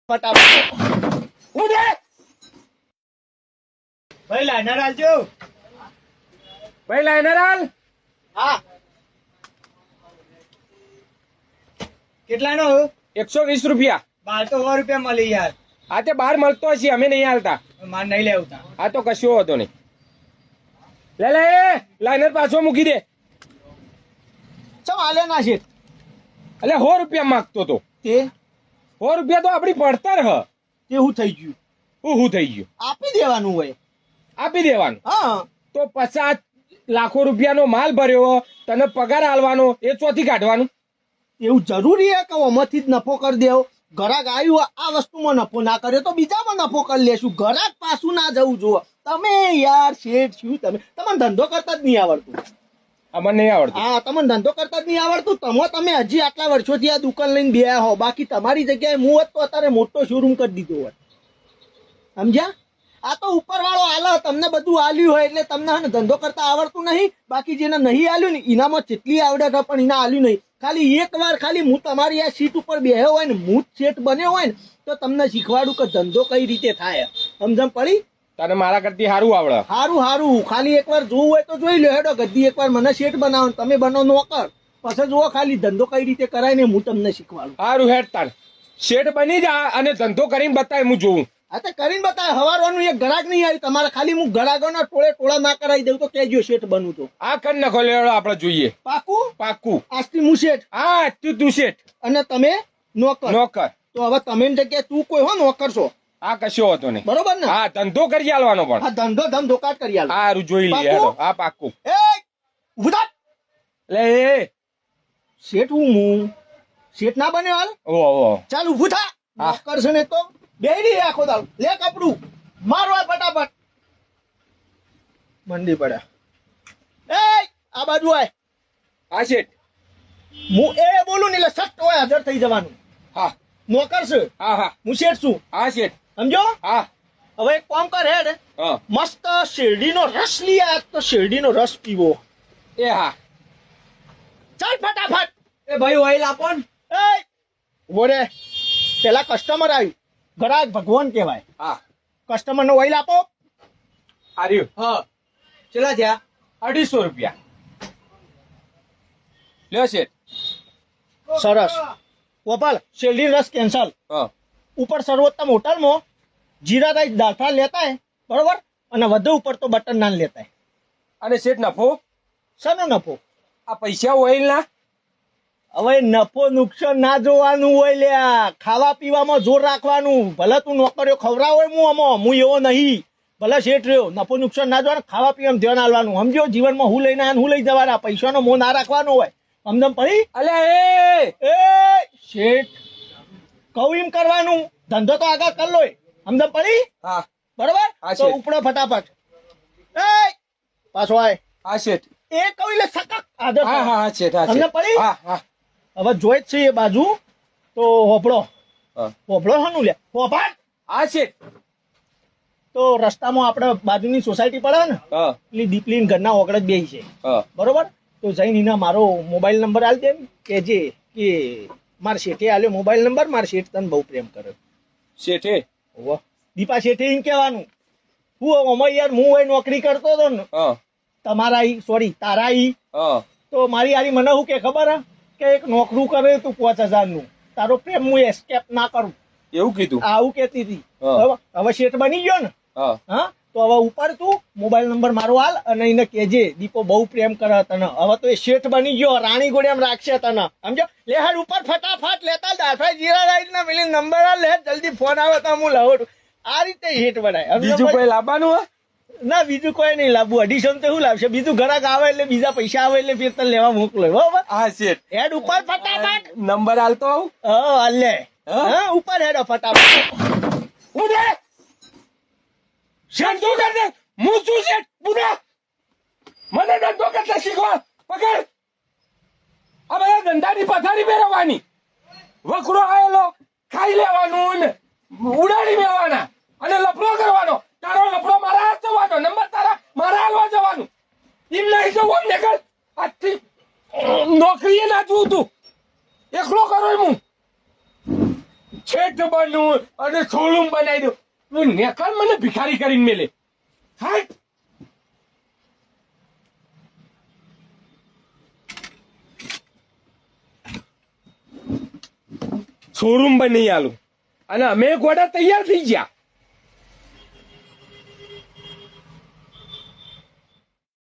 ફટાફટ ઉડે ભાઈ લાઈનર આલજો. ભાઈ લાઈનર હાલ. હા કેટલાનો 120 રૂપિયા. બાર તો 100 રૂપિયા મળી યાર. આ તે બહાર મળતો હશે, અમે નહીં હાલતા. માર નહીં લેવતા. આ તો કશો હતો નહીં. લે લે લાઈનર પાછો મૂકી દે. ચમ આલે ના છે એટલે 100 રૂપિયા માંગતો તો. તે 100 રૂપિયા તો આપડી પડતર હ. તે હું થઈ ગયું? હું થઈ ગયું? આપી દેવાનું હોય. આપી દેવાનું. હા તો 50 લાખો રૂપિયાનો માલ ભર્યો, તને પગાર આલવાનો, એ ચોથી કાઢવાનું? એવું જરૂરી હે કે આમાંથી જ નફો કરી દેવો? ઘરાક આવ્યું આ વસ્તુમાં નફો ના કર્યો તો બીજામાં નફો કરી લેશું. ઘરાક પાછું ના જવું જુઓ. તમે યાર શેઠ શું તમને ધંધો કરતા જ નહીં આવડતું? અમને નહીં આવડતું. હા તમને ધંધો કરતા જ નહીં આવડતું. તમે હજી આટલા વર્ષોથી આ દુકાન લઈને બેહ્યા હો. બાકી તમારી જગ્યાએ હું હોત તો અત્યારે મોટો શોરૂમ કરી દીધો હોત. સમજ્યા? આ તો ઉપર વાળો આલો, તમને બધું આલ્યું હોય એટલે તમને હે ને ધંધો કરતા આવડતું નહીં. બાકી જેને નહીં આલ્યું ને એનામાં જેટલી આવડે છે પણ એને આલ્યું નહીં. ખાલી એક વાર ખાલી હું તમારી આ સીટ ઉપર બેહ્યો હોય ને, હું શેઠ બન્યો હોય ને, તો તમને શીખવાડું કે ધંધો કઈ રીતે થાય. સમજણ પડી? તને મારા કરતી સારું આવડે. સારું ખાલી એકવાર જોવું હોય તો જોઈ લો. હેડો ગદ્દી એકવાર મને શેઠ બનાવો, તમે બનો નોકર. પછી જુઓ ખાલી ધંધો કઈ રીતે કરાય ને હું તમને શીખવાડું. સારું હેડ તાર શેઠ બની જા અને ધંધો કરીને બતાય, હું જોઉં. હા તો કરીને બતાવે. હવારવાનું એક ગ્રાહક નહીં આવ્યું તમારે. ખાલી હું ગ્રાહકોના ટોળા ના કરાવી દઉં તો કહેજો શેઠ બનવું તો. આ કર નાખો, લેવડો આપણે જોઈએ. પાકું? પાકું. આજથી હું શેઠ. હા તું શેઠ અને તમે નોકર. નોકર. તો હવે તમે જગ્યાએ તું કોઈ હો નોકર છો. આ કશો હતો નહીં. બરોબર ને? હા ધંધો કરી આલવાનો પણ. હા ધંધો ધમધોકાટ કરી આલો. સારું જોઈ લઈએ. હેડો. હા પાકું. એ ઉભું થા. લે એ શેઠ હું શેઠ ના બન્યો હાલ. ઓ ચાલ ઉભું થા. નોકર છે ને તો બેહી આખો દાવ. લે કપડું મારો ફટાફટ. મંડી પડ્યા. એ આ બાજુ આય. હા શેઠ. હું એ બોલું ને એટલે સખ્ત હોય હાજર થઈ જવાનું. હા નોકર છે. હા હા હું શેઠ છું. હા શેઠ. સમજો? હા હવે એક કામ કર હેડ. હા મસ્ત શેરડીનો રસ લઈ આય તો શેરડીનો રસ પીવો. એ હા. ચાલ ફટાફટ. એ ભાઈ ઓઇલ આપો ને. એ ઉભો રે. પેલા કસ્ટમર આવ્યું. ગ્રાહક ભગવાન કહેવાય. હા કસ્ટમર નો ઓઇલ આપો. હાર્યું. હા ચલા થયા 250 રૂપિયા. લ્યો શેઠ. સરસ. ગોપાલ શેરડી રસ કેન્સલ. હા ઉપર સર્વોત્તમ હોટલમાં જીરા રાઈસ દાળ ફ્રાય લેતા હે. બરોબર? અને વધુ ઉપર તો બટર નાન લેતા હે. અને શેઠ નફો? શાનો નફો? આ પૈસા ઓઇલ ના. હવે નફો નુકસાન ના જોવાનું હોય લ્યા. ખાવા પીવામાં જોર રાખવાનું. ભલે તું નોકરીઓ ખવડાવ હોય હું એવો નહીં. ભલે શેઠ રહ્યો. નફો નુકસાન ના જોવાનું. ખાવા પીવામાં ધ્યાન આલવાનું. સમજો? જીવનમાં હું લઈને હું લઈ જવાના. પૈસાનો મોહ ના રાખવાનો હોય. સમજણ પડી? અલે એ શેઠ કહું એમ કરવાનું. ધંધો તો આગળ કર લો. સમજણ પડી? હા બરોબર? હા, તો શેઠ. ઉપડો ફટાફટ. એ પાછો આય. હા શેઠ. એ કહું એટલે સતત આદર હા હા હા શેઠ. હા તમને શેઠ. પડી? હા હા હવે જોઈ જ છે એ બાજુ તો હોપડો. હા. હોપડો શાનું લે? હોપાટ. હા શેઠ. તો રસ્તામાં આપણે બાજુની સોસાયટી પડે ને, હા એટલી દીપલીન ઘરના ઓગળ જ બેહી છે. હા બરોબર? તો જઈને એના મારો મોબાઈલ નંબર આલી દે કે જે કે મારા શેઠે આલ્યો મોબાઈલ નંબર. મારા શેઠ તને બહુ પ્રેમ કરે. શેઠે. ઓહો દીપા શેઠે એમ કહેવાનું. હું અમાર યાર હું હોય નોકરી કરતો હતો ને હા તમારા સોરી તારા ઈ હા તો મારી હારી મને શું કે ખબર હે કે એક નોકરું કરે તું 5000 નું. તારો પ્રેમ હું એસ્કેપ ના કરું. એવું કીધું. આવું કેતી હતી. હા. હવે શેઠ બની ગયો ને. હા હા તો હવે ઉપર તું મોબાઈલ નંબર મારો હાલ અને એને કેજે દીપો બહુ પ્રેમ કરે તને. હવે તો એ શેઠ બની ગયો. રાણી ગોળિયામ રાખશે તને. સમજો? લે હાલ ઉપર ફટાફટ લેતા દાફા જીરા રાઈસ ના પેલી નંબર આ લે જલ્દી ફોન આવે તો હું લઉં. આ રીતે શેઠ બનાય. સમજો બીજું ભાઈ? કોઈ લાવવાનું હે? ના બીજું કોઈ નહીં લાવવું. એડિશન તો શું લાવશે? બીજું ગ્રાહક આવે એટલે બીજા પૈસા આવે એટલે ફેર તને લેવા મોકલો. બરોબર? હા શેઠ. હેડ ઉપર ફટાફટ. નંબર હાલતો આવું. હા લે. હા ઉપર હેડો ફટાફટ. ઉડે ધંધો કરતે હું શું શેઠ બુડા મને ધંધો કરતા શીખવા પકડ. આ બધા ધંધાની પથારી ફેરવવાની. વખરો આવેલો ખાઈ લેવાનું ને ઉડાડી મેળવાના અને લફડો કરવાનો. તારો લફડો મારા હાથ જવાનો, નંબર તારા મારા હાલવા જવાનું. એમ નહીં તો ઓમ નીકળ. આજથી નોકરીએ ના જોઉં તું એકલો કરો હું શેઠ બનવું અને શોરૂમ બનાવી દઉં તું નેકળ મને ભિખારી કરીને મેલે હા શોરૂમ બની આલું અને અમે ગોડા તૈયાર થઈ ગયા